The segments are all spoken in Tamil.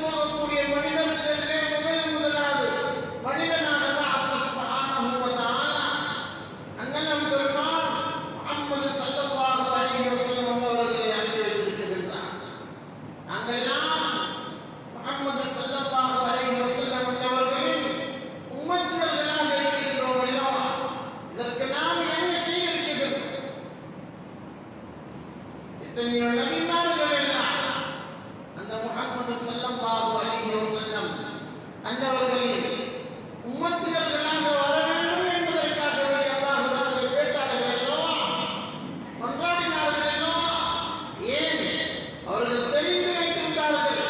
போகக்கூடிய மனிதர்கள் அந்தவர்கள் உம்மத்தினர்களாக வர வேண்டும் என்பதற்காக வேண்டிய அல்லாஹ் அவர்களை கேட்டார்கள் அல்லவா, கொண்டாடினார்கள் அல்லவா. ஏன்? அவர்கள் தெரிந்து வைத்திருந்தார்கள்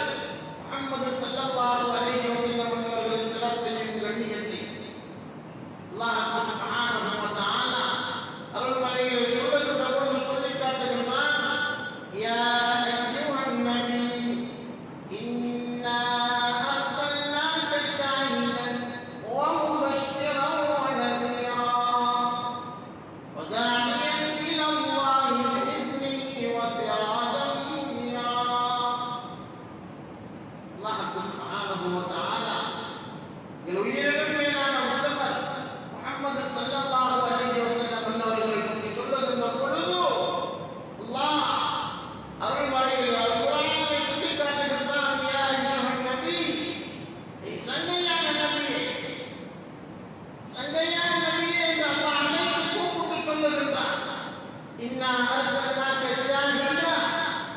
முஹம்மது ஸல்லல்லாஹு அலைஹி வஸல்லம் அவர்களின் சிறப்பையும் கண்ணியத்தையும். அல்லாஹ் சுப்ஹானஹு வ தஆலா அருள்மறையிலே சொல்லுகின்ற பொழுது சொல்லி காட்டுகின்றான், யா அய்யுஹன் நபி இன்னா அர்ஸல்னாக ஷாஹிதன் வ முபஷ்ஷிரன் வ நஸீரா வ தாஇயன் இலல்லாஹி பிஇذنிஹி வ சிராஜன் முனீரா. அல்லாஹ் சுப்ஹானஹு வ தஆலா உயிரினும் மேலான உத்தமர் முஹம்மது ஸல்லல்லாஹு அலைஹி வஸல்லம் அவர்களை பற்றி சொல்லுகின்ற பொழுது அல்லாஹ் அருள்மறையிலே அல்-குர்ஆனிலே சொல்லி காட்டுகின்றான், யா அய்யுஹன் நபி, சங்கையான நபியே, சங்கையான நபியே என்று அல்லாஹ் அழைத்து கூப்பிட்டு சொல்லுகின்றான். இன்னா அர்ஸல்னாக ஷாஹிதன்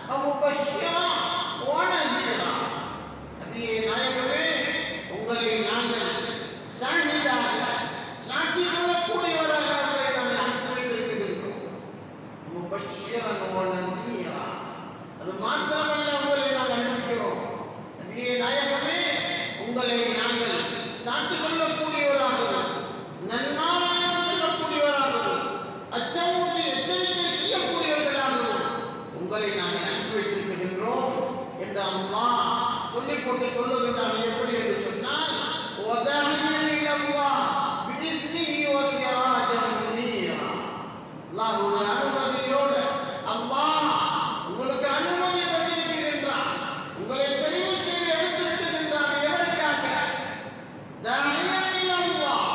வ முபஷ்ஷிரன் வ நஸீரா. நபியே நாயகமே, உங்களை நாங்கள் ஷாஹிதாக சாட்சி சொல்லக்கூடியவராக உங்களை நாங்கள் அனுப்பி வைத்திருக்கின்றோம். முபஷ்ஷிரன் வ நஸீரா, அது மாத்திரமல்ல, உங்களை நாங்கள் அனுப்பிக்கிறோம். நபியே நாயகமே, உங்களை நாங்கள் சாட்சி சொல்லக்கூடியவராகவும் நன்மாராயம் சொல்லக்கூடியவராகவும் அச்சமூட்டி எச்சரிக்கை செய்யக்கூடியவர்களாகவும் உங்களை நாங்கள் அனுப்பி வைத்திருக்கின்றோம் என்று அல்லாஹ் சொல்லிக் கொண்டு சொல்லுகின்றான். எப்படி என்று சொன்னால், வதாஇயன் இலல்லாஹ் பிஇذنிஹி வ சிராஜன் முனீரா. அல்லாஹ்வுடைய அனுமதியோடு அல்லாஹ் உங்களுக்கு அனுமதி தந்திருக்கின்றான், உங்களை தெரிவு செய்து எடுத்திருக்கின்றான். எதற்காக? தாஇயன் இலல்லாஹ்,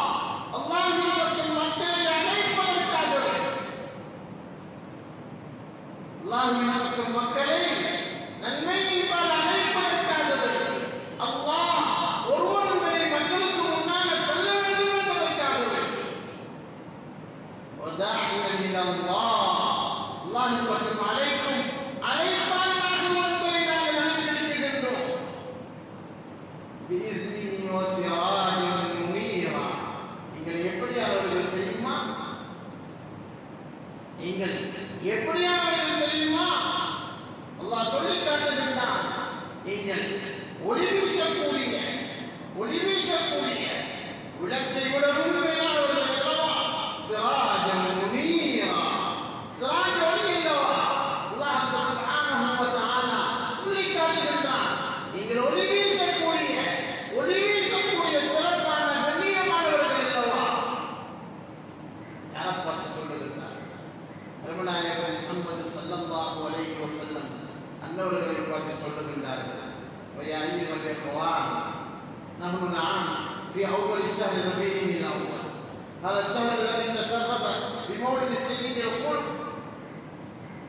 அல்லாஹ்வின் பக்கம் மக்களை அழைப்பதற்காக. அல்லாஹ்வின் பக்கம் மக்களை நன்மையின்பால் அழைப்பதற்காகவே அல்லாஹ் ஒருவருடைய மக்களுக்கு முன்னால் சொல்ல வேண்டும் என்பதற்காகவே. வதாஇயன் இலல்லாஹ், அல்லாஹ்வின் பக்கம் அழைக்கும் அழைப்பாளராக உங்களை நாங்கள் அனுப்பியிருக்கின்றோம். பிஇذنிஹி வ சிராஜன் முனீரா. நீங்கள் எப்படியானவர்கள் தெரியுமா? நீங்கள் எப்படியானவர்கள் தெரியுமா? அல்லாஹ் சொல்லி காட்டுகின்றான், நீங்கள் ஒளி வீசக்கூடிய விளக்கை விடவும் மேலானவர்கள் அல்லவா. சிராஜன் முனீரா, சிராஜ் ஒளி அல்லவா. அல்லாஹ் சுப்ஹானஹு வ தஆலா சொல்லி காட்டுகின்றான், நீங்கள் ஒளி வீசக்கூடிய சிறப்பான கண்ணியமானவர்கள் அல்லவா. யாரை பார்த்து சொல்லுகின்றார்? அருமநாயகர் முஹம்மது ஸல்லல்லாஹு அலைஹி வஸல்லம் அன்னவர்களை பார்த்து சொல்லுகின்றார்கள். ويا أيها الإخوان، نحن الآن في أول شهر ربيع الأول، هذا الشهر الذي تشرف بمولد سيد الخلق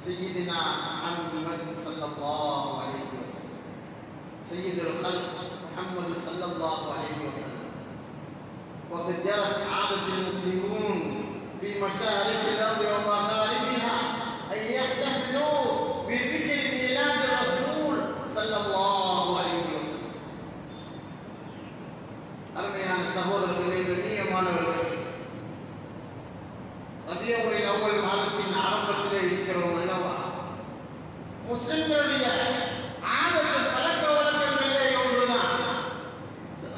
سيدنا محمد صلى الله عليه وسلم، سيد الخلق محمد صلى الله عليه وسلم. وقد جرت عادة المسلمون في مشارق الأرض ومغاربها أن يحتفلوا بذكر ميلاد الرسول صلى الله عليه وسلم. அருமையான சகோதரர்களே, கண்ணியமானவர்களே, ரபியுல் அவ்வல் மாதத்தின் ஆரம்பத்திலே இருக்கிறோம் அல்லவா. முஸ்லிம்களுடைய ஆதத்து பழக்க வழக்கங்களிலே ஒன்றுதான்,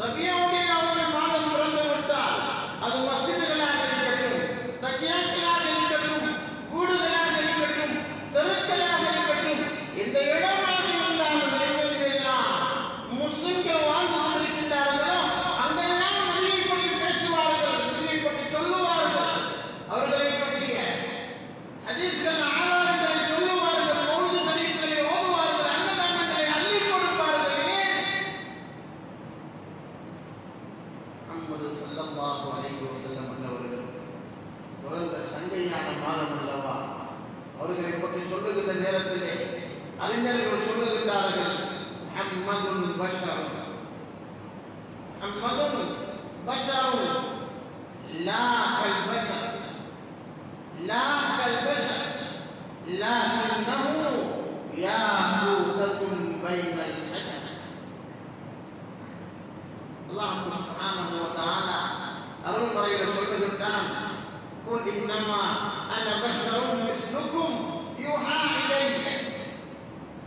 ரபியுல் அவ்வல் மாதம் பிறந்து விட்டால் அது மஸ்ஜிதுகளாக இருக்கட்டும், தக்யாக்களாக இருக்கட்டும், வீடுகளாக இருக்கட்டும், தெருக்களாக இருக்கட்டும், எந்த இடமாக இருந்தாலும் எங்கெல்லாம் முஸ்லிம்கள் வாழ்ந்து கொண்டிருக்கின்றார்களோ அங்கெல்லாம் நபியை பற்றி பேசுவார்கள், நபியை பற்றி சொல்லுவார்கள், அவர்களை பற்றிய ஹதீஸ்கள் ஆதாரங்களை சொல்லுவார்கள், மௌலிது ஷரீஃப்களை ஓதுவார்கள், அன்னதானங்களை அள்ளி கொடுப்பார்கள். ஏன்? முஹம்மது ஸல்லல்லாஹு அலைஹி வஸல்லம் அவர்கள் பிறந்த சங்கையான மாதம் அல்லவா. அவர்களை பற்றி சொல்லுகின்ற நேரத்திலே அறிஞர்கள் சொல்லுகின்றார்கள், முஹம்மதுன் பஷர், முஹம்மதுன் பஷர் லா கல் பஷர், லா கல் பஷர் லக்கின்னஹு யாகூதத்துன் பைனல் ஹஜர். அல்லாஹ் சுப்ஹானஹு வ தஆலா அருள்மறையில் சொல்லுகின்றான், குல் இன்னமா அன பஷரும் மிஸ்லுக்கும் யூஹா இலைய.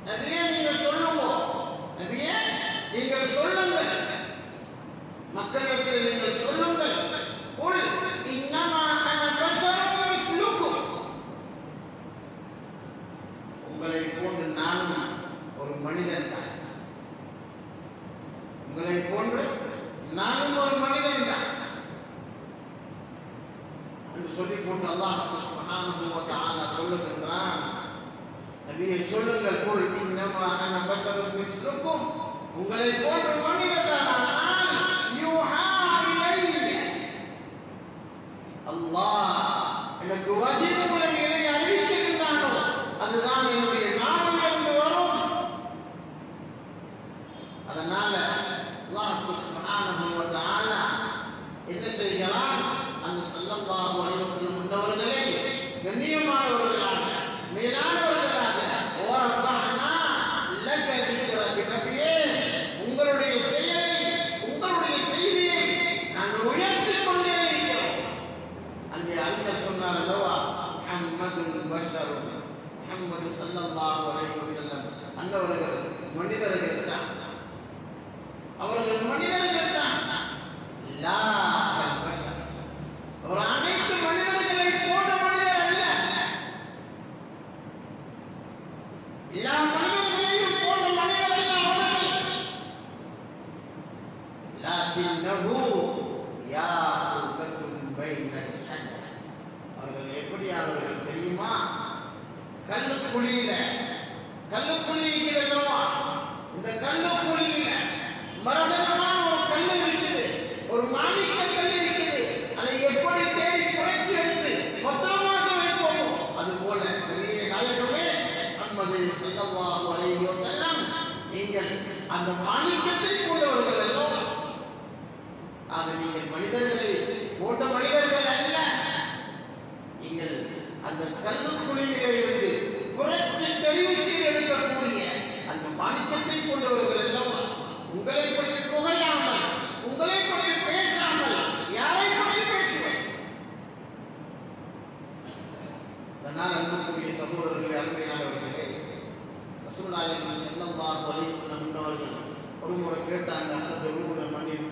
நபியே நீங்க சொல்லுங்க, நபியே நீங்கள் சொல்லுங்கள், மக்களிடத்தில் நீங்கள் சொல்லுங்கள், குல் இன்னமா அன பஷரும் மிஸ்லுக்கும், உங்களை போன்று நானும் ஒரு மனிதன் தான், உங்களை போன்று நானும் ஒரு மனிதன் தான் என்று சொல்லிக் கொண்டு அல்லாஹ் சுப்ஹானஹு வ தஆலா சொல்லுகின்றான், நபியே சொல்லுங்கள், குல் இன்னமா அன பஷரும் மிஸ்லுக்கும், உங்களை போன்ற மனிதன் தான் நான், யூஹா இலைய, அல்லாஹ் எனக்கு வஹீ மூலம் எதை அறிவிக்கின்றானோ அதுதான் என்னுடைய நாவிலிருந்து வரும். அதனால அல்லாஹ் சுப்ஹானஹு வ தஆலா என்ன செய்கிறான், அந்த ஸல்லல்லாஹு அலைஹி வஸல்லம் முன்னவர்களை கண்ணியமானவர்களாக மேலானவர்களாக ஓரஃபஅனா லக திக்ரக, நபியே உங்களுடைய செயலை உங்களுடைய செய்தியை நாங்கள் உயர்த்திக் கொண்டே இருக்கிறோம். அங்கே அறிஞர் சொன்னார் அல்லவா, முஹம்மதுன் பஷருன், முஹம்மது ஸல்லல்லாஹு அலைஹி வஸல்லம் அன்னவர்கள் மனிதர்கள் தான், அவர்கள் மனிதர்கள் தான், லா பஷர், அவர் அனைத்து மனிதர்களை போன்ற மனிதர் அல்ல, எல்லா மனிதர்களையும் போன்ற மனிதர் அல்ல அவர்கள், லக்கின்னஹு யாகுதத்துன் பைனல் ஹஜர், அவர்கள் எப்படியானவர்கள் தெரியுமா, கல்லுக்குழியில கல்லுக்குழி இருக்கிறதா, இந்த கல்லுக்குழியில மரகதமான ஒரு கல்லு இருக்குது, ஒரு மாணிக்க கல் இருக்குது, அதை எப்படி தேடி குறைத்து எடுத்து பத்திரமாக வைப்போமோ அதுபோல நபியே நாயகமே முஹம்மது ஸல்லல்லாஹு அலைஹி வஸல்லம் நீங்கள் அந்த மாணிக்கத்தை போன்றவர்கள் அல்ல. ஆக நீங்கள் மனிதர்களை போன்ற மனிதர்கள் அல்ல, நீங்கள் அந்த கல்லுக்குழியிலே இருந்து குறைத்து தெரிவு செய்து எடுக்கக்கூடிய அந்த மாணிக்கத்தை கொண்டவர்கள் அல்லவா. உங்களை பற்றி புகழாமல், உங்களை பற்றி பேசாமல் யாரை பற்றி பேசுவேன். அதனால் அன்புக்குரிய சகோதரர்களே, அருமையானவர்களே, ரசூலுல்லாஹி ஸல்லல்லாஹு அலைஹி வஸல்லம் முன்னவர்கள் ஒரு முறை கேட்டாங்க, அந்த ஊருல மண்ணில்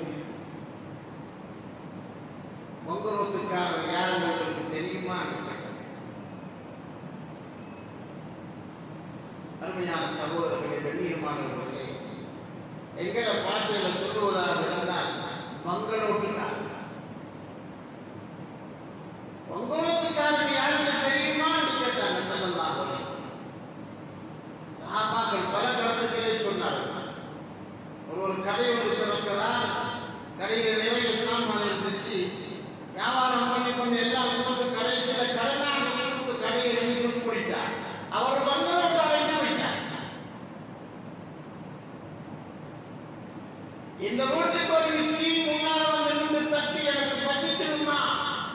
மங்கரோத்துக்காரர் யாருன்னு உங்களுக்கு தெரியுமா? அருமையான சகோதரர்களே, கண்ணியமானவர்களே, எங்கட பாஷையில சொல்லுவதாக இருந்தால் மங்கரோட்டுக்காரர், மங்கரோத்துக்காரர் யாருன்னு தெரியுமா என்று கேட்டாங்க ஸல்லல்லாஹு அலைஹி வஸல்லம். சஹாபாக்கள் பல கருத்துக்களை சொன்னார்கள். ஒரு கடை ஒன்று திறக்கிறார், கடையில் நிறைய சாமான் இருந்துச்சு, வியாபாரம் பண்ணி எல்லாம் கொடுத்து கடைசியில கடனாக கொடுத்து கடையை எழுதி முடித்தார். அவர் மங்கரோட்டு அழைத்து வைத்தார். இந்த ரோட்டுக்கு ஒரு மிஸ்கின் முன்னால வந்து நின்று தட்டி, எனக்கு பசிக்குதுமா,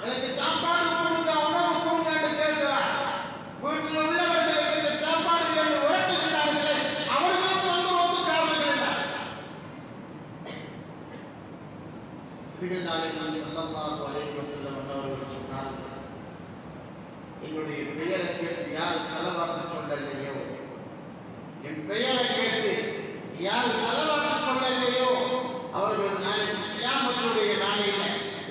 எனக்கு சாப்பாடு கொடுங்க, உணவு கொடுங்க என்று கேட்கிறார். வீட்டில் உள்ளவர்கள் இந்த சாப்பாடு என்று உரட்டுகிறார்களே, அவர்களும் மங்கரோட்டுக்காரர்கள் என்றார். நபிகள் நாயகம் ஸல்லல்லாஹு அலைஹி வஸல்லம் அவர்கள் சொன்னார்கள், என்னுடைய பெயரை கேட்டு யார் ஸலவாத்து சொல்லலையோ, என் பெயரை கேட்டு யார் ஸலவாத்து சொல்லலையோ, அவர்கள் நாளைக்கு கியாமத்துடைய நாளையில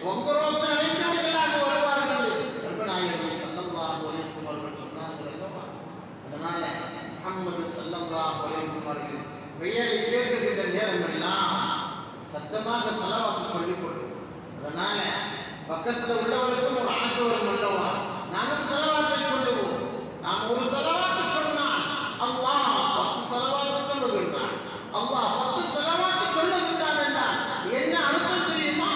மங்கரோத்து அழைத்தவர்களாக வருவார்கள் என்று நாயகம் ஸல்லல்லாஹு அலைஹி வஸல்லம் அவர்கள் சொன்னார்கள் அல்லவா. அதனால முஹம்மது ஸல்லல்லாஹு அலைஹி வஸல்லம் அவர்கள் பெயரை கேட்கின்ற நேரமெல்லாம் சத்தமாக ஸலவாத்து சொல்லிக் கொள்ளும். அதனால பக்கத்தில் உள்ளவருக்கும் ஒரு ஆசை வரும் அல்லவா, நானும் ஸலவாத்தை சொல்லுவோம். நாம் ஒரு ஸலவாத்து சொன்னால் அல்லாஹ் 10 ஸலவாத்து சொல்லுகின்றான், அல்லாஹ் 10 ஸலவாத்து சொல்லுகின்றான் என்றால் என்ன அர்த்தம் தெரியுமா?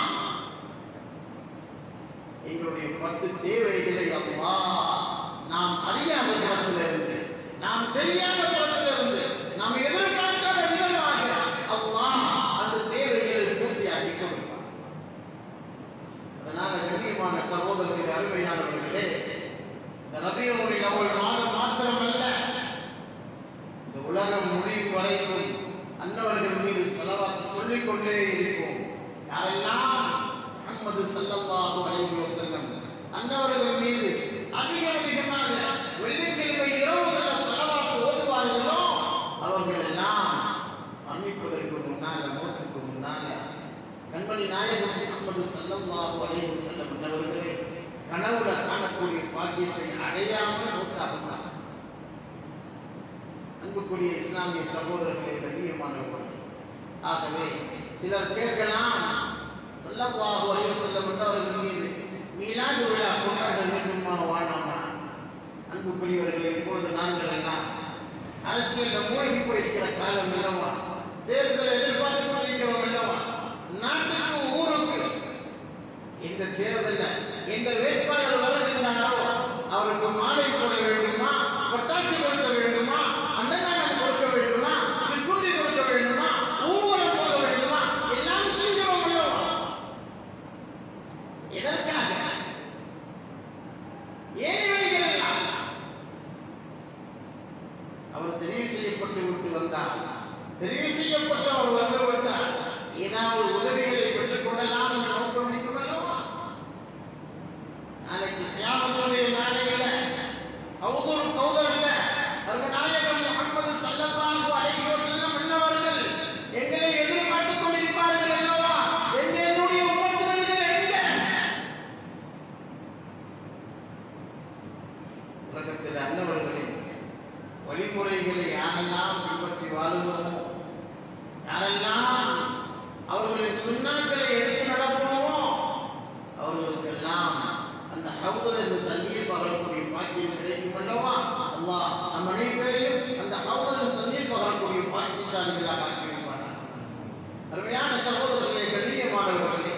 எங்களுடைய 10 தேவைகளை அல்லாஹ் நாம் அறியாத இடத்திலிருந்து, நாம் தெரியாத இடத்திலிருந்து, நாம் எதிர்பார்க்காத விதமாக அல்லாஹ் அந்த தேவைகளை பூர்த்தியாக்கி கொடுப்பார். அதனால கண்ணியமான சகோதரர்களே, அருமையானவர்களே, இந்த ரபியுல் அவ்வல் மாதம் மாத்திரமல்ல, இந்த உலகம் முடியும் வரைக்கும் அன்னவர்கள் மீது ஸலவாத் சொல்லிக்கொண்டே இருப்போம். யாரெல்லாம் முஹம்மது ஸல்லல்லாஹு அலைஹி வஸல்லம் அன்னவர்கள் மீது அதிகமாக வெள்ளிக்கிழமை இரவுகளில் ஸலவாத் ஓதுவார்களோ அவர்கள் எல்லாம் மன்னிப்பதற்கு முன்னால மௌத்துக்கு முன்னால கண்மணி நாயகம் முஹம்மது ஸல்லல்லாஹு அலைஹி வஸல்லம் அன்னவர்களை கனவுல காணக்கூடிய பாக்கியத்தை அடையாமல் மௌத்தாகுவார். அன்புக்குரிய இஸ்லாமிய சகோதரர்களே, கண்ணியமானவர்களே, ஆகவே சிலர் கேட்கலாம், ஸல்லல்லாஹு அலைஹி வஸல்லம் அவர்கள் மீது மீலாது விழா கொண்டாட வேண்டுமா வாழாமா? அன்புக்குரியவர்களே, இப்பொழுது நாங்கள் எல்லாம் அரசியலில் மூழ்கி போயிருக்கிற காலம் அல்லவா? தேர்தலை எதிர்பார்த்து கொண்டிருக்கிறோம் அல்லவா? நாட்டுக்கு ஊருக்கு இந்த தேர்தலில் எந்த வேட்பாளர் வருகின்றாரோ அவருக்கு மாலை போட வேண்டுமா, பட்டாசு கொடுக்க வேண்டுமா, அன்னதானம் கொடுக்க வேண்டுமா, சிற்றுண்டி கொடுக்க வேண்டுமா, ஊர்வலம் போக வேண்டுமா, எல்லாம் செய்கிறோம் அல்லவா? எதற்காக? ஏன் இவைகளெல்லாம்? அவர் தெரிவு செய்யப்பட்டு விட்டு வந்தார். தெரிவு செய்யப்பட்டு அவர் வந்து விட்டார். ஏதாவது உதவிகளை பெற்றுக் கொள்ளலாம் என்று நோக்கம் இருக்கும் அல்லவா? நாளைக்கு கியாமத்துடைய நாளையில அவுதுல் கௌதர் இல்ல, அருமநாயகம் முஹம்மது ஸல்லல்லாஹு அலைஹி வஸல்லம் அன்னவர்கள் எங்களை எதிர்பார்த்துக் கொண்டிருப்பார்கள் அல்லவா? எங்களுடைய உம்மத்தினர்கள் எங்க? உலகத்தில் அன்னவர்களின் வழிமுறைகளை யாரெல்லாம் பின்பற்றி வாழுகிறோமோ, யாரெல்லாம் அவர்களின் சுன்னாக்களை எடுத்து நடப்போமோ, அவர்களுக்கெல்லாம் அந்த ஹவுதுல் என்ற தண்ணீர் பகரக்கூடிய பாக்கியம் கிடைக்கும் அல்லவா? அல்லாஹ் நம் அனைவரையும் அந்த ஹவுதுல் என்ற தண்ணீர் பகரக்கூடிய பாக்கியசாலிகளாக ஆக்கி வைப்பானாக. அருமையான சகோதரர்களே, கண்ணியமானவர்களே,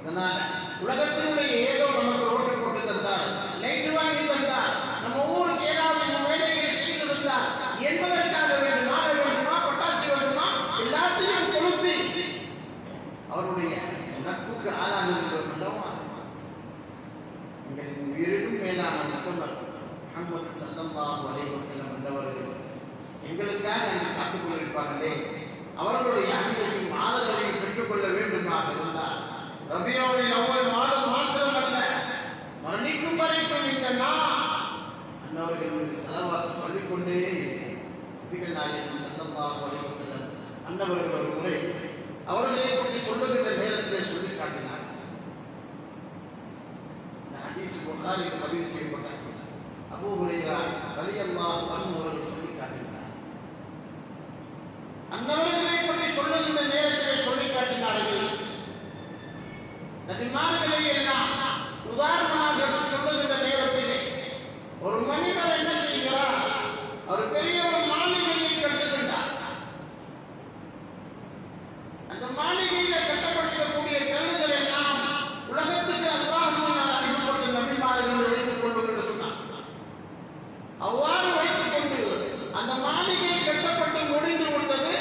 இதனால் உலகத்தினுடைய ஏதோ நமக்கு ரோட்டு போட்டு தந்தார், லைட் வாங்கி தந்தார், நம்ம ஊருக்கு ஏதாவது வேலைகளை செய்து தந்தார் என்பதற்காக வேண்டும் மாலை வேண்டுமா, பட்டாசு வேண்டுமா, எல்லாத்தையும் கொளுத்தி அவருடைய நட்புக்கு ஆளாகின்றோம் அல்லவா? எங்களின் உயிரிலும் மேலான முத்தமர் முஹம்மது ஸல்லல்லாஹு அலைஹி வஸல்லம் என்றவர்கள் எங்களுக்காக அங்கு காத்துக் கொண்டிருப்பார்களே, அவர்களுடைய அன்பையும் ஆதரவையும் பெற்றுக் கொள்ள வேண்டுமாக இருந்தால் ரபியுல் அவ்வல் மாதம் மாத்திரமல்ல, மரணிக்கும் வரைக்கும் இந்த நாள் அன்னவர்கள் மீது ஸலவாத் சொல்லிக்கொண்டே நபிகள் நாயகம் ஸல்லல்லாஹு அலைஹி வஸல்லம் அன்னவர்கள் ஒரு முறை அவர்களை பற்றி சொல்லுகின்ற நேரத்திலே சொல்லி காட்டினார். இந்த ஹதீஸ் புகாரியில் பதிவு செய்யப்பட்ட ஹதீஸ். அபூ ஹுரைரா ரலியல்லாஹு அன்ஹு அவர்கள் சொல்லி காட்டினார். அன்னவர்களை பற்றி சொல்லுகின்ற நேரத்திலே சொல்லி காட்டினார்கள். நபிமார்களை எல்லாம் உதாரணமாக சொல்லுகின்ற நேரத்திலே ஒரு மனிதர் என்ன செய்கிறார்? அவர் பெரிய ஒரு மாளிகையை கட்டுகின்றார். அந்த மாளிகையில கட்டப்பட்டிருக்கக்கூடிய கல்லுகள் எல்லாம் உலகத்துக்கு அல்லாஹ்வினால் அனுப்பப்பட்ட நபிமார்கள் வைத்துக் கொள்ளுங்கள் என்று சொன்னார். அவ்வாறு வைத்துக் கொண்டு அந்த மாளிகை கட்டப்பட்டு முடிந்து விட்டது.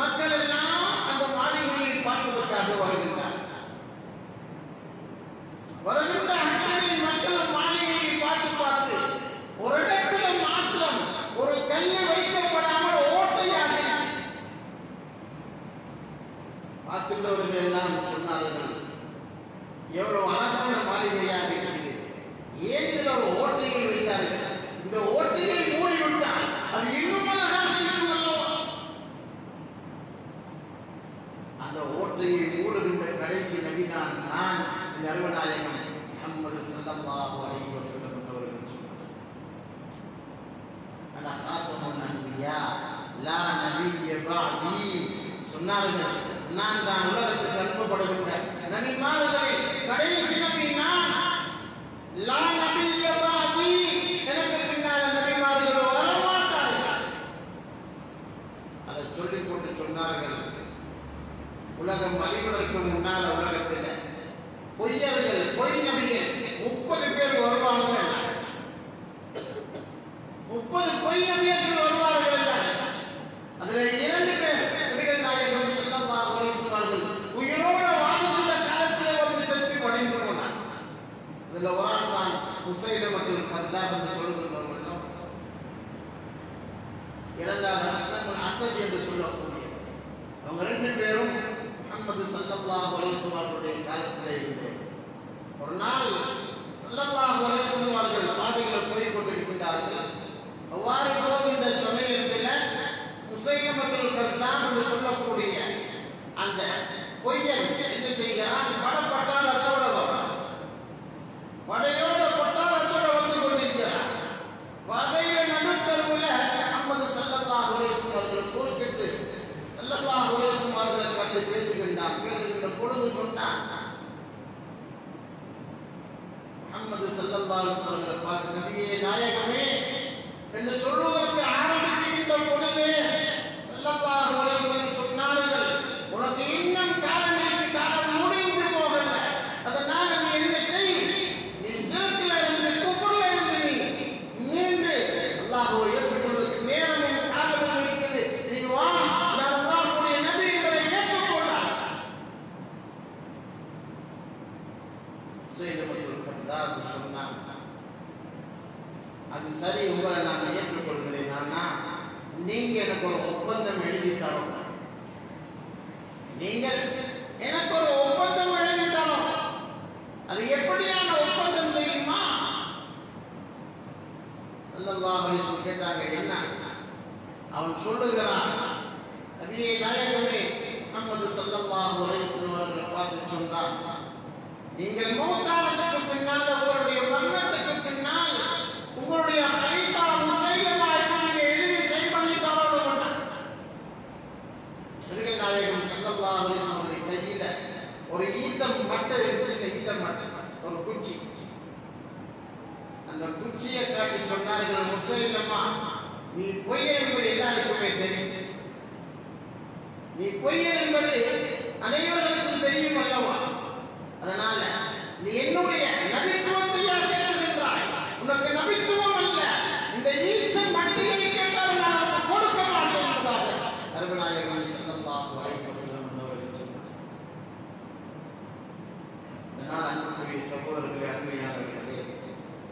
மக்கள் எல்லாம் அந்த மாளிகையை பார்ப்பதற்காக வருகின்றனர். வருகின்ற அத்தனை மக்கள் மாளிகையை பார்த்து ஒரு இடத்துல மாத்திரம் ஒரு கல்லு வைக்கப்படாமல் ஓட்டையாக பார்க்கின்றவர்கள் எல்லாம் சொன்னார்கள், எவ்வளவு அழகான மாளிகையாக இருக்கிறது, ஏன் ஒரு ஓட்டையை வைத்தார்கள்? இந்த ஓட்டையை மூடிவிட்டால் அது இன்னும் அழகாக இருக்கும் அல்லவா? அந்த ஓட்டையை மூடுகின்ற கடைசி நபிதான் நான், அருமநாயகம் முஹம்மது ஸல்லல்லாஹு அலைஹி வஸல்லம் அவர்கள் சொன்னார். அனா சாத்தமுல் அன்பியா லா நபிய்ய பஅதி சொன்னார்கள். நான் தான் உலகத்துக்கு அனுப்பப்படுகின்ற நபிமார்களில் கடைசி நபி நான். லா நபிய்ய பஅதி, எனக்கு பின்னால் நபிமார்கள் வரமாட்டார்கள். அதை சொல்லிக் கொண்டு சொன்னார்கள், உலகம் அழிவதற்கு முன்னால் உலகத்தில் பொய்யர்கள், பொய் நபிகள் 30 பேர் வருவாங்க. 30 பொய் நபியர்கள் வருவார்கள் என்றார். அதில் 2 பேர் நபிகள் நாயகம் ஸல்லல்லாஹு அலைஹி வஸல்லம் உயிரோடு வாழ்கின்ற காலத்தில் வந்து செத்து மடிந்து போனார். அதில் ஒரு ஆள் தான் முஸைலமத்துல் கத்தாப் என்று சொல்லுகிறவர்கள். இரண்டாவது அஸ்லமுல் அஸத் என்று சொல்லக்கூடிய அவங்க 2 பேரும் முஹம்மது ஸல்லல்லாஹு அலைஹி வஸல்லம் என்று சொல்லக்கூடிய அந்த பொய்யன் என்ன செய்கிறான்? படப்பட்டால் அதோட வரும், படையோட பட்டாளத்தோட வந்து கொண்டிருக்கிறான். வதையில நடுத்தருவில் முஹம்மது ஸல்லல்லாஹு அலைஹி வஸல்லம் அவர்கள் குறுக்கிட்டு ஸல்லல்லாஹு அலைஹி வஸல்லம் அவர்களை கண்டு பேசுகின்றான். பேசுகின்ற பொழுது சொன்னான், முஹம்மது ஸல்லல்லாஹு அலைஹி வஸல்லம் அவர்களை பார்த்து, நபியே நாயகமே என்று சொல்வதற்கு ஆரம்பிக்கின்ற பொழுது ஸல்லல்லாஹு அலைஹி வஸல்லம் சொன்னார்கள், உனக்கு இன்னும் காலம் இருக்கு, காலம் முடிந்து போகல. அதனால நீ என்ன செய், நீ சிறுக்குல இருந்து குஃப்ர்ல இருந்து நீ மீண்டு அல்லாஹ்வை ஏற்றுக்கொள்வதற்கு நேரமும் காலமும் இருக்குது. நீ வா, நான் அல்லாஹ்வுடைய நபி என்பதை ஏற்றுக்கொள்ளார். முஸைலமத்துல் கத்தாப் சொன்னான், அது சரி, உங்களை நான் ஏற்றுக்கொள்கிறேன். ஆனா நீங்க எனக்கு ஒரு ஒப்பந்தம் எழுதி தரணும். நீங்கள் எனக்கு ஒரு ஒப்பந்தம் எழுதி தரணும். அது எப்படியான ஒப்பந்தம் தெரியுமா? ஸல்லல்லாஹு அலைஹி வஸல்லம் கேட்டாங்க, என்ன? அவன் சொல்லுகிறான், நபியே நாயகமே முஹம்மது ஸல்லல்லாஹு அலைஹி வஸல்லம் அவர்களை பார்த்து சொன்னான், நீங்கள் மௌத்தானதுக்கு பின்னால், உங்களுடைய மரணத்துக்கு பின்னால் உங்களுடைய ஹலீஃபா முஸைலமா நீங்க எழுதி சைன் பண்ணி தரணும். நபிகள் நாயகம் ஸல்லல்லாஹு அலைஹி வஸல்லம் அவருடைய கையில ஒரு ஈத்தம் மட்டை இருந்துச்சு, ஈத்தம் மட்டை, ஒரு குச்சி. அந்த குச்சியை காட்டி சொன்னார்கள், முஸைலமா நீ பொய்யன் என்பது எல்லாருக்குமே தெரியும், நீ பொய்யன் என்பது அனைவருக்கும் தெரியும் அல்லவா? அதனால நீ என்னுடைய நபித்துவத்தையா கேட்கின்றாய்? உனக்கு நபித்துவம் அல்ல, இந்த ஈச்சம் மட்டியை கேட்டால் நான் கொடுக்க மாட்டேன் என்பதாக அருமைநாயகம் ஸல்லல்லாஹு அலைஹி வஸல்லம் அவர்கள் சொன்னார். இதனால் அன்புக்குரிய சகோதரர்களே, அருமையானவர்களே,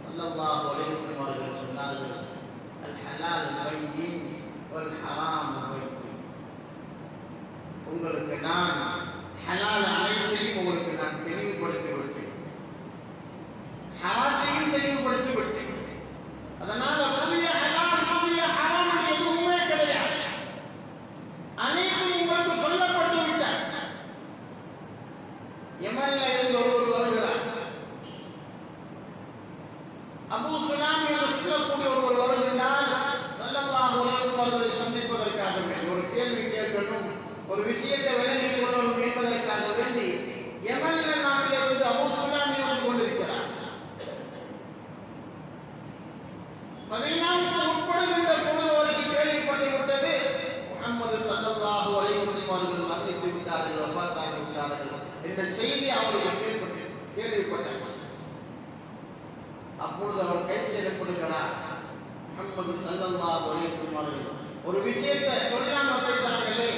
ஸல்லல்லாஹு அலைஹி வஸல்லம் அவர்கள் சொன்னார்கள், அல் ஹலால் பையின் வல் ஹராம் பையின். உங்களுக்கு நான் ஹலால் அனைத்தையும் உங்களுக்கு நான் தெளிவுபடுத்தி விட்டேன், ஹராத்தையும் தெளிவுபடுத்தி விட்டேன். அதனால புதிய ஹலால் புதிய ஹராம் எதுவுமே கிடையாது, அனைத்தும் உங்களுக்கு சொல்லப்பட்டு விட்டார். யமன்ல இருந்து ஒருவர் வருகிறார், அபூ சுலாம் என்று சொல்லக்கூடிய ஒருவர் வருகிறார். ஸல்லல்லாஹு அலைஹி வஸல்லம் அவர்களை சந்திப்பதற்காக வேண்டி, ஒரு கேள்வி கேட்கணும், ஒரு விஷயத்தை விளங்கிக் கொள்ளணும் என்பதற்காக வேண்டி யமன்ல நாட்டில் இருந்து அபூ சுலாம் வந்து கொண்டிருக்கிறார். மதீனாவுக்கு உட்படுகின்ற பொழுது அவருக்கு கேள்விப்பட்டு விட்டது, முஹம்மது ஸல்லல்லாஹு அலைஹி வஸல்லம் அவர்கள் மரணித்து விட்டார்கள், வஃபாத்தாகி விட்டார்கள் என்ற செய்தி அவருக்கு கேள்விப்பட்டார். அப்பொழுது அவர் கைது செய்யப்படுகிறார். முஹம்மது ஸல்லல்லாஹு அலைஹி வஸல்லம் அவர்கள் ஒரு விஷயத்தை சொல்லாம போயிட்டாங்களே,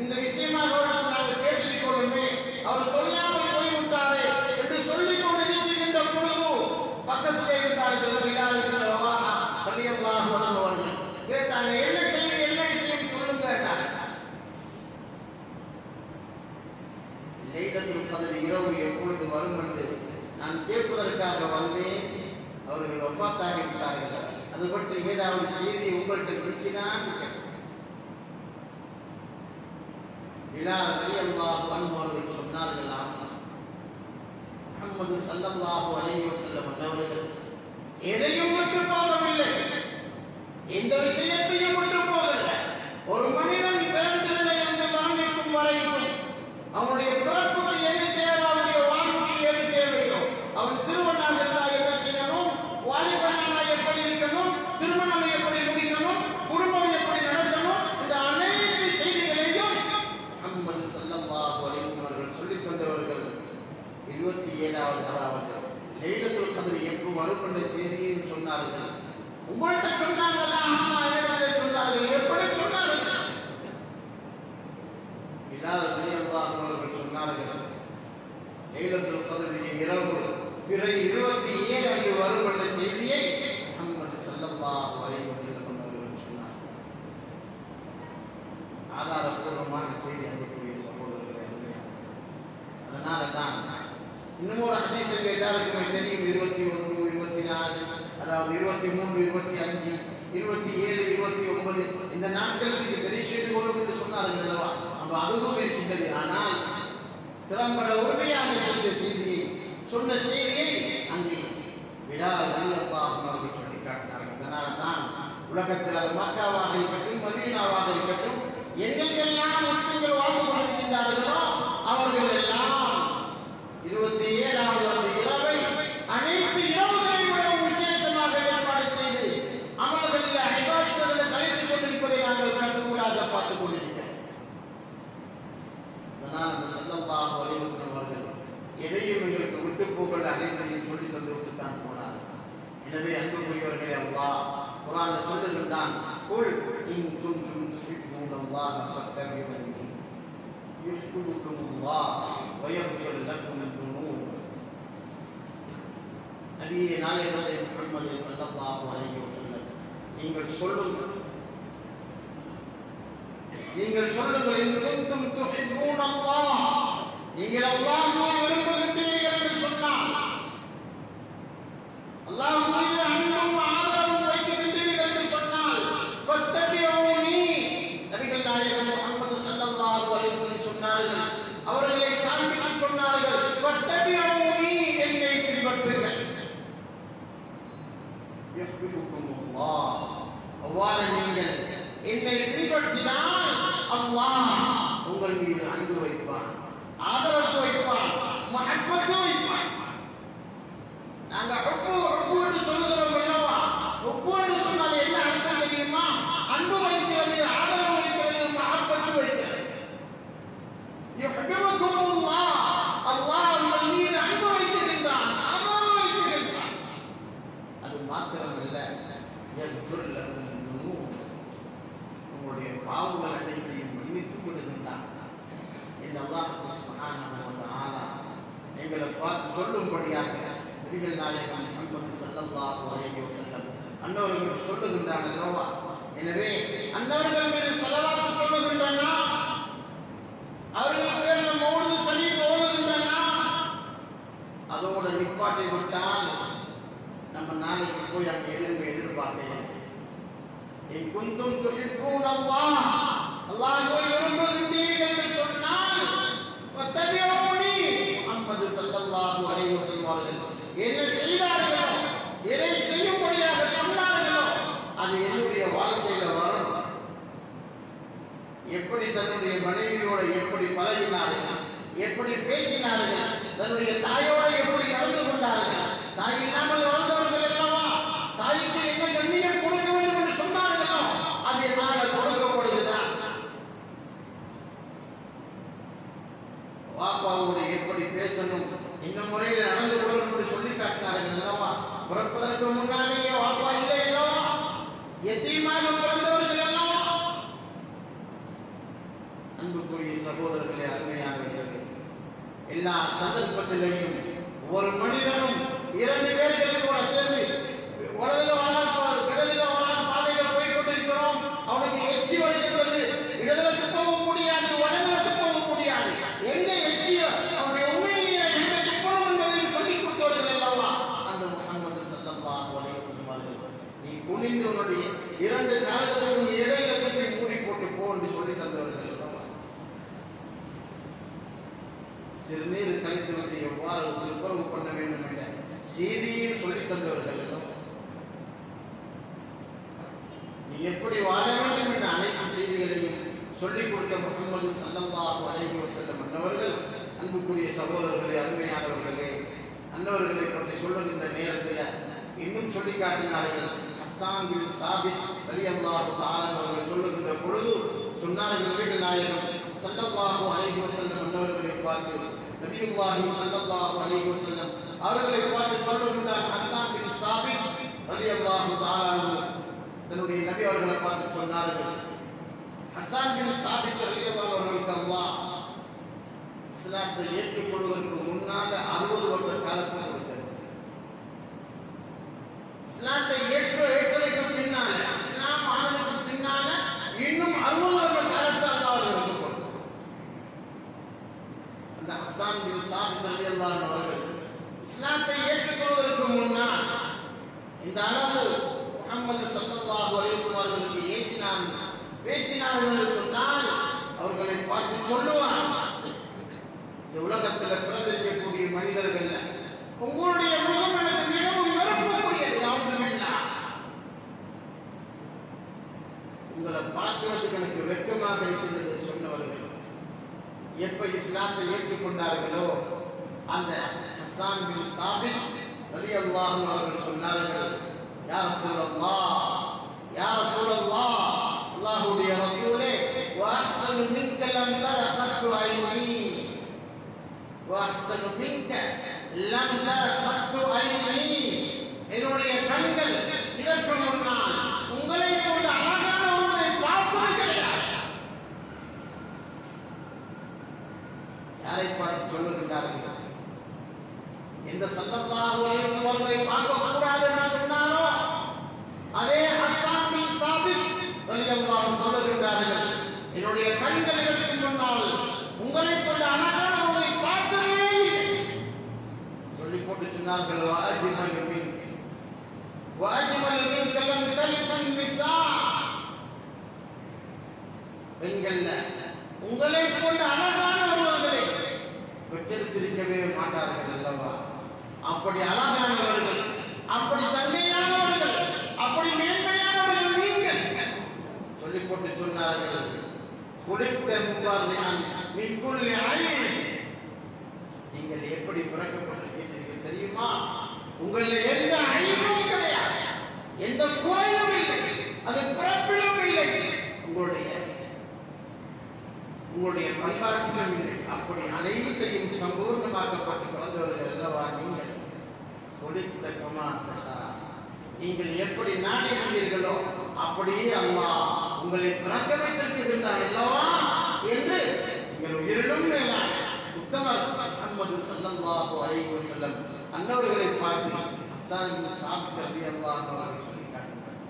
இந்த விஷயமாக அவருக்கு நாங்கள் கேட்டுக் கொள்ளுமே, அவர் சொல்லாமல் போய்விட்டாரே என்று சொல்லிக் கொண்டிருக்கின்ற பொழுது பக்கத்திலே இருந்தார்கள் பிலால் இப்னு ரவாஹா ரலியல்லாஹு அன்ஹு அவர்கள். கேட்டாங்க, என்ன செய்தி, என்ன விஷயம் சொல்லுங்க கேட்டாங்க. லைலத்துல் கத்ர் இரவு எப்பொழுது வரும் என்று நான் கேட்பதற்காக வந்தேன், அவர்கள் வஃபாத்தாகி விட்டார்கள், அது பற்றி ஏதாவது செய்தி உங்கள்கிட்ட இருக்கிறான்னு கேட்டாங்க. பிலால் ரலியல்லாஹு அன்ஹு அவர்கள் சொன்னார்கள், முஹம்மது ஸல்லல்லாஹு அலைஹி வஸல்லம் அவர்கள் எதையும் விட்டு போகவில்லை, எந்த விஷயத்தையும் விட்டு போகவில்லை. ஒரு மனிதன் பிறந்ததிலே இருந்து மரணிக்கும் வரைக்கும் அவனுடைய பிறப்புக்கு எது தேவை, அவனுடைய வாழ்வுக்கு எது தேவையோ, அவன் சிறுவனாக இருந்தால் என்ன செய்யணும், வாலிபனாக எப்படி இருக்கணும், திருமணம் எப்படி முடிக்கணும், குடும்பம் எப்படி நடத்தணும், இந்த அனைத்து செய்திகளையும் முஹம்மது ஸல்லல்லாஹு அலைஹி வஸல்லம் அவர்கள் சொல்லித் தந்தவர்கள். 27வது அதாவது லைலத்துல் கத்ர் எப்போ வரும் என்ற செய்தியையும் சொன்னார்கள். உங்கள்கிட்ட சொன்னாங்களா? ஆமா, என்னிடத்திலே சொன்னார்கள். எப்படி சொன்னார்கள்? பிலால் ரலியல்லாஹு அன்ஹு அவர்கள் சொன்னார்கள், லைலத்துல் கத்ருடைய இரவு பிற 27 வரும் என்ற செய்தியை முஹம்மது ஸல்லல்லாஹு அலைஹி வஸல்லம் அவர்கள் சொன்னார்கள். ஆதாரபூர்வமான செய்தி அன்புக்குரிய சகோதரர்களே. அதனால தான் இன்னும் ஒரு ஹதீஸ் எல்லாருக்குமே தெரியும், 21, 24, அதாவது 23, 25, 27, 29 இந்த நாட்களுக்கு இது தெரிவு செய்து கொள்ளும் என்று சொன்னார். சொன்னார்கள் அல்லவா, அந்த அனுபவம் இருக்கின்றது. ஆனால் திறம்பட உறுதியாக செய்த செய்தியை சொன்ன செய்தியை அங்கே பிலால் ரலியல்லாஹு அன்ஹு அவர்கள் சொல்லி காட்டினார்கள். அதனால தான் உலகத்தில் அது மக்காவாக இருக்கட்டும் மதீனாவாக இருக்கட்டும் எங்கெங்கெல்லாம் முஸ்லிம்கள் வாழ்ந்து கொண்டிருக்கின்றார்களோ அவர்கள் எல்லாம் 27வது இரவை அனைத்து இரவுகளை விடவும் விசேஷமாக ஏற்பாடு செய்து அமல்களில் இபாதத்துகளில் கழித்துக் கொண்டிருப்பதை நாங்கள் கண்கூடாக பார்த்துக் கொண்டிருக்கிறோம். அதனால் அந்த ஸல்லல்லாஹு அலைஹி வஸல்லம் அவர்கள் எதையும் எங்களுக்கு விட்டு போகல அனைத்தையும் சொல்லி தந்து விட்டு தான் போனார். எனவே அன்புக்குரியவர்களே, அல்லாஹ் குர்ஆன்ல சொல்லுகின்றான், குல் இன் குன்தும் துஹிப்பூனல்லாஹ ஃபத்தபிஊனி யுஹ்பிபுக்குமுல்லாஹ் வ யக்ஃபிர் லக்கும் துனூப். நபியே நாயகமே முஹம்மது ஸல்லல்லாஹு அலைஹி வஸல்லம், நீங்கள் சொல்லுங்கள் இன் குன்தும் துஹிப்பூனல்லாஹ், நீங்கள் அல்லாஹ்வை விரும்புகின்றீர்கள் என்று சொன்னால், அல்லாஹ் மீது அன்பும் ஆதரவும் வைக்கின்றீர்கள் என்று சொன்னால், ஃபத்தபிஊனி, நபிகள் நாயகம் முஹம்மது ஸல்லல்லாஹு அலைஹி வஸல்லம் சொன்னார்கள், அவர்களை காண்பித்து சொன்னார்கள், ஃபத்தபிஊனி, என்னை பின்பற்றுங்கள். யஹ்பிபுக்குமுல்லாஹ், அவ்வாறு நீங்கள் என்னை பின்பற்றினால் அல்லாஹ் உங்கள் மீது அன்பு வைப்பான், ஆதரவு வைப்பான், மஹப்பத்து வைப்பான். நாங்க ஹுப்பு என்று சொல்லுகிறோம் அல்லவா, ஹுப்பு என்று சொன்னால் என்ன அர்த்தம் தெரியுமா? அன்பு வைக்கிறது, ஆதரவு வைக்கிறது, மஹப்பத்து வைக்கிறது. யுஹ்பிபுக்குமுல்லாஹ், அல்லாஹ் உங்கள் மீது அன்பு வைக்கின்றான், ஆதரவு வைக்கின்றான். அது மாத்திரமல்ல, யக்ஃபிர் லக்கும் துனூப், உங்களுடைய பாவங்கள் அனைத்தையும் மன்னித்து விடுகின்றான். இந்த அல்லாஹ் சுப்ஹானஹு வ தஆலா எங்களை பார்த்து சொல்லும்படியாக நபிகள் நாயகம் முஹம்மது ஸல்லல்லாஹு அலைஹி வஸல்லம் அன்னவர்கள் சொல்லுகின்றான் அல்லவா. எனவே அன்னவர்கள் மீது ஸலவாத் சொல்லுகின்றனா, அவர்கள் பேரில் மௌலிது ஷரீஃப் ஓதுகின்றனா, அதோட நிப்பாட்டி விட்டால் நம்ம நாளைக்கு போய் அங்கே எதுவுமே எதிர்பார்க்க. இன் குன்தும் துஹிப்பூனல்லாஹ், அல்லாஹ்வை விரும்புகின்றீர்கள் என்று சொன்னால் ஃபத்தபிஊனி, முஹம்மது ஸல்லல்லாஹு அலைஹி வஸல்லம் அவர்கள் என்ன செய்தார்களோ, எதை செய்யும்படியாக சொன்னார்களோ அது என்னுடைய வாழ்க்கையில வரும். எப்படி தன்னுடைய மனைவியோடு எப்படி பழகினார்கள், எப்படி பேசினார்கள், தன்னுடைய தாயோடு எப்படி நடந்து கொண்டார்கள், தாய் இல்லாமல் வாழ்ந்தவர்கள் அல்லவா, தாய்க்கு என்ன கண்ணியம் கொடுக்க வேண்டும் என்று சொன்னார்களோ அது என்னால் கொடுக்கப்படுகிறார். வாப்பாவோடு எப்படி பேசணும், இந்த முறையில் நடந்து கொள்ளணும் என்று சொல்லி காட்டினார்கள் அல்லவா. பிறப்பதற்கு முன்னாலேயே வாப்பா இல்லை அல்லவா, எத்தீமாக பிறந்தவர்கள் அல்லவா. அன்புக்குரிய சகோதரர்களே, அருமையானவர்களே, எல்லா சந்தர்ப்பத்திலையும் ஒரு மனிதனும் 2 பேர்களோட சேர்ந்து வலதுல வரான் இடதுல வரான் பாதையில் போய் கொண்டிருக்கிறோம், அவனுக்கு எச்சி வருகின்றது, இடதுல துப்பவும் முடியாது, வலதுல துப்பவும் முடியாது. எங்க எச்சியோ அவனுடைய உண்மையிலேயே எங்க துப்பணும் என்பதையும் சொல்லிக் கொடுத்தவர்கள் அல்லவா அந்த முஹம்மது ஸல்லல்லாஹு அலைஹி வஸல்லம் அவர்கள். நீ குனிந்து உன்னுடைய 2 கால்களுக்கும் இடையில கட்டி மூடி போட்டு போ என்று சொல்லி தந்தவர்கள் அல்லவா. சிறுநீர் கழித்து விட்டு எவ்வாறு துப்புரவு பண்ண வேண்டும் என்ற செய்தியையும் சொல்லி தந்தவர்கள் அல்லவா. நீ எப்படி வாழ வேண்டும் என்ற அனைத்து செய்திகளையும் சொல்லிக் கொடுத்த முஹம்மது ஸல்லல்லாஹு அலைஹி வஸல்லம் அன்னவர்கள். அன்புக்குரிய சகோதரர்களே, அருமையானவர்களே, அன்னவர்களை பற்றி சொல்லுகின்ற நேரத்தில் இன்னும் சொல்லி காட்டினார்கள். ஹஸ்ஸான் பின் சாபித் ரலியல்லாஹு தஆலா அவர்கள் சொல்லுகின்ற பொழுது சொன்னார்கள், நபிகள் நாயகம் ஸல்லல்லாஹு அலைஹி வஸல்லம் அன்னவர்களை பார்த்து நபியுல்லாஹி ஸல்லல்லாஹு அலைஹி வஸல்லம் அவர்களை பார்த்து சொல்லுகின்றார். ஹஸ்ஸான் பின் சாபித் ரலியல்லாஹு தஆலா தன்னுடைய நபி அவர்களை பார்த்து சொன்னார்கள், ஹஸ்ஸான் பின் சாபித் ரலியல்லாஹு அவர்களுக்கு அல்லாஹ் இஸ்லாத்தை ஏற்றுக்கொள்வதற்கு முன்னால 60 வருட காலத்தை கொடுத்தார். இஸ்லாத்தை ஏற்றதற்கு பின்னால, இஸ்லாம் ஆனதற்கு பின்னால இன்னும் 60 வருட காலத்தை அல்லாஹ் அவர்களுக்கு கொடுத்தார். அந்த ஹஸ்ஸான் பின் சாபித் ரலியல்லாஹு அவர்கள் இஸ்லாத்தை ஏற்றுக்கொள்வதற்கு முன்னால் இந்த அளவு முஹம்மது ஸல்லல்லாஹு அலைஹி வஸல்லம் அவர்களுக்கு பேசினார்கள் என்று சொன்னால் அவர்களை பார்த்து சொல்லுவான், இந்த உலகத்தில் பிறந்திருக்கக்கூடிய மனிதர்கள் உங்களுடைய முகம் எனக்கு மிகவும் வெறுப்புக்குரியது. உங்களை பார்க்கிறதுக்கு எனக்கு வெட்கமாக இருக்கின்றது சொன்னவர்கள் எப்ப இஸ்லாத்தை ஏற்றுக்கொண்டார்களோ அந்த ஹஸ்ஸான் பின் சாபித் ரலியல்லாஹு அன்ஹு அவர்கள் சொன்னார்கள், யா ரசூலல்லாஹ், யா ரசூலல்லாஹ், அல்லாஹ்வுடைய ரசூலே, வஅஹ்ஸனு மின்க லம் தர கத்து ஐனி, வஅஹ்ஸனு மின்க லம் தர கத்து ஐனி, என்னுடைய கண்கள் இதற்கு முன்னால் உங்களை போன்ற அழகான ஒன்றை பார்த்தது கிடையாது. யாரை பார்த்து சொல்லுகிறார்கள்? எந்த ஸல்லல்லாஹு அலைஹி வஸல்லம் அவர்களை பார்க்க கூடாது என்று சொன்னாரோ அதே ஹஸ்ஸான் பின் சாபித் ரலியல்லாஹு அன்ஹு சொல்லுகிறார்கள், என்னுடைய கண்கள் இதற்கு முன்னால் உங்களை போன்ற அழகான ஒன்றை பார்த்ததே இல்லை. சொல்லி போட்டு சொன்னார்கள், வஅஜ்மலு மின்க வஅஜ்மலு மின்க லம் தலித் நிஸா, பெண்கள்ல உங்களை போன்ற அழகான ஒருவர்களை பெற்றெடுத்திருக்கவே மாட்டார்கள் அல்லவா? அப்படி அழகானவர்கள், அப்படி சங்கையானவர்கள், அப்படி மேன்மையானவர்கள் நீங்கள். சொல்லி போட்டு சொன்னார்கள், குலித்த முபர்ரிஅன் மின் குல்லி ஐன், நீங்கள் எப்படி பிறக்கப்பட்டிருக்கிறீர்கள் தெரியுமா? உங்களில் எந்த ஐபும் கிடையாது, எந்த குறையும் இல்லை, அது பிறப்பிலும் இல்லை, உங்களுடைய பண்பாட்டிலும் இல்லை. அப்படி அனைத்தையும் சம்பூர்ணமாக்கப்பட்டு பிறந்தவர்கள் அல்லவா நீங்கள்? குலித்த கமா தஷா, நீங்கள் எப்படி நாடுகிறீர்களோ அப்படியே அல்லாஹ் உங்களை பிறக்க வைத்திருக்கின்றார் அல்லவா என்று நீங்கள் உயிரிலும் மேலான உத்தமர் முஹம்மது ஸல்லல்லாஹு அலைஹி வஸல்லம் அன்னவர்களை பார்த்து ஹஸ்ஸான் பின் சாபித் ரலியல்லாஹு அன்ஹு அவர்கள் சொல்லி காட்டினார்.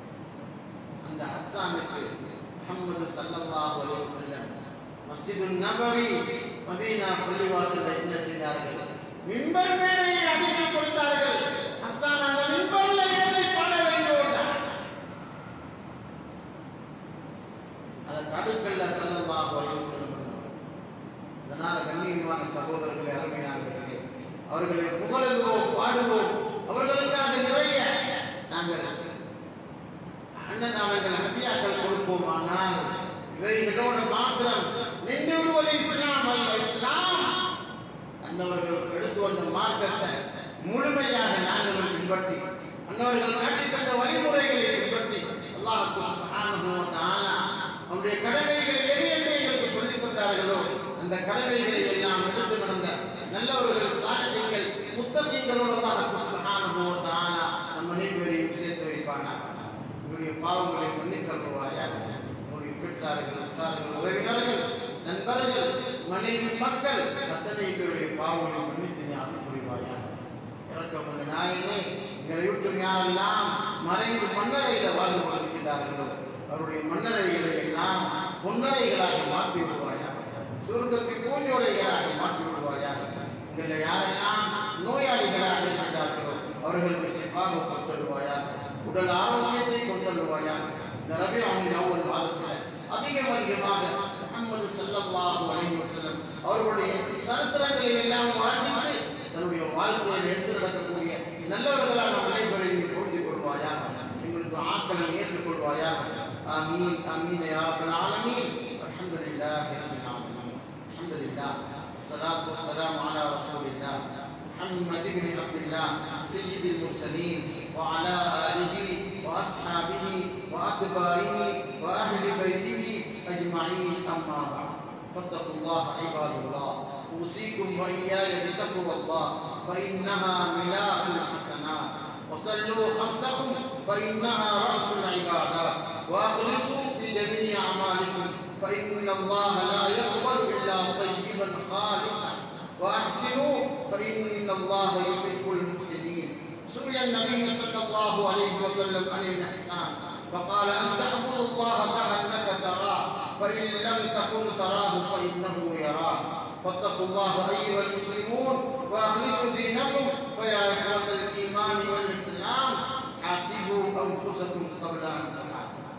அந்த ஹஸ்ஸானுக்கு முஹம்மது ஸல்லல்லாஹு அலைஹி வஸல்லம் மஸ்ஜிதுன் நபவி மதீனா பள்ளிவாசலில் என்ன செய்தார்கள்? மிம்பர் மேடையை அடித்து கொடுத்தார்கள். ஹஸ்ஸான் அந்த மிம்பரில் ஏறி பாட வேண்டும். அதை தடுக்கல்ல ஸல்லல்லாஹு அலைஹி வஸல்லம். அதனால கண்ணியமான சகோதரர்களே, அருமையானவர்களே, அவர்களை புகழுவோம், பாடுவோம், அவர்களுக்காக நிறைய நாங்கள் அன்னதானங்கள் ஹதியாக்கள் கொடுப்போம். ஆனால் இவைகளோடு மாத்திரம் நின்று விடுவது இஸ்லாம் அல்ல. இஸ்லாம் அன்னவர்கள் எடுத்து வந்த மார்க்கத்தை முழுமையாக நாங்கள் பின்பற்றி அன்னவர்கள் காட்டித் தந்த வழிமுறைகளை பின்பற்றி அல்லாஹ் சுப்ஹானஹு வ தஆலா அவருடைய கடமைகளை எது என்று எங்களுக்கு சொல்லித் தந்தார்களோ அந்த கடமைகளை எல்லாம் எடுத்து நடந்த நல்லவர்கள், சாலிஹீன்கள், முத்தகீன்களோடு அல்லாஹ் சுப்ஹானஹு வ தஆலா நம் அனைவரையும் சேர்த்து வைப்பானாக. உங்களுடைய பாவங்களை மன்னித்தருள்வாயாக. உங்களுடைய பெற்றார்கள், அத்தார்கள், உறவினர்கள், நண்பர்கள், மனைவி, மக்கள் அத்தனை பேருடைய பாவங்களை மன்னித்து அருள் புரிவாயாக. இறக்கமுள்ள நாயனே, எங்களை விட்டு யாரெல்லாம் மறைந்து மன்னரையில வாழ்ந்து கொண்டிருக்கிறார்களோ அவருடைய மன்னரைகளை எல்லாம் பொன்னரைகளாக மாற்றி விடுவாயாக. சுருக்கத்தை பூஞ்சோலைகளாக மாற்றி விடுவாயாக. எங்களை யாரெல்லாம் நோயாளிகளாக இருக்கிறார்களோ அவர்களுக்கு சிஃபாவை கொடுத்தருவாயாக. உடல் ஆரோக்கியத்தை கொடுத்தருவாயாக. இந்த ரபியுல் அவ்வல் மாதத்தில் அதிகமாக முஹம்மது ஸல்லல்லாஹு அலைஹி வஸல்லம் அவர்களுடைய சரித்திரங்களை எல்லாம் வாசித்து தன்னுடைய வாழ்க்கையில் எடுத்து நடக்கக்கூடிய நல்லவர்களால் நம் அனைவரையும் பொருந்தி கொள்வாயாக. எங்களுக்கு ஆக்களை ஏற்றுக்கொள்வாயாக. ஆமீன் ஆமீன் யா ரப்பல் ஆலமீன். அல்ஹம்துலில்லாஹி ரப்பில் ஆலமீன். அல்ஹம்துலில்லாஹ் வஸ்ஸலாத்து வஸ்ஸலாமு அலா ரசூலில்லாஹ் முஹம்மது இப்னு அப்துல்லாஹ் சய்யிதுல் முர்சலீன் வ அலா ஆலிஹி வ அஸ்ஹாபிஹி வ அத்பாஇஹி வ அஹ்லி பைத்திஹி அஜ்மஈன். அம்மா பஅத். ஃபத்தகுல்லாஹ இபாதல்லாஹ். أوصيكم وإياي بتقوى الله فإنها ملاك الحسنات. وصلوا خمسكم فإنها رأس العبادات. وأخلصوا في جميع أعمالكم فإن الله لا يقبل إلا طيبا خالصا. وأحسنوا فإن الله يحب المحسنين. سئل النبي صلى الله عليه وسلم عن الإحسان فقال أن تعبد الله كأنك تراه فإن لم تكن تراه فإنه يراك. فاتقوا الله أيها المسلمون وأخلصوا دينكم فيا إخوة الإيمان والإسلام حاسبوا أنفسكم قبل أن تحاسبوا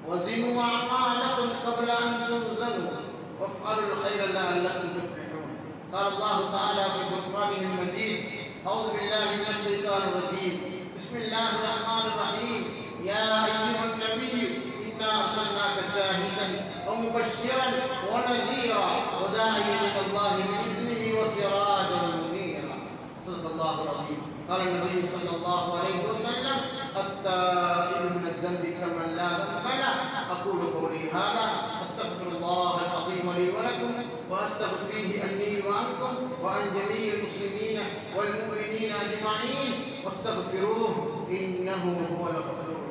وزنوا أعمالكم قبل أن توزنوا وافعلوا الخير لعلكم تفلحون. قال الله تعالى في قرآنه المجيد: أعوذ بالله من الشيطان الرجيم. بسم الله الرحمن الرحيم. يا أيها النبي إنا أرسلناك شاهدا ومبشرا ونذيرا وداعيا إلى الله بإذنه وسراجا منيرا. صدق الله العظيم. قال النبي صلى الله عليه وسلم: التائب من الذنب كمن لا ذنب له. أقول قولي هذا أستغفر الله العظيم لي ولكم وأستغفره أني وعنكم وعن جميع المسلمين والمؤمنين أجمعين، واستغفروه إنه هو الغفور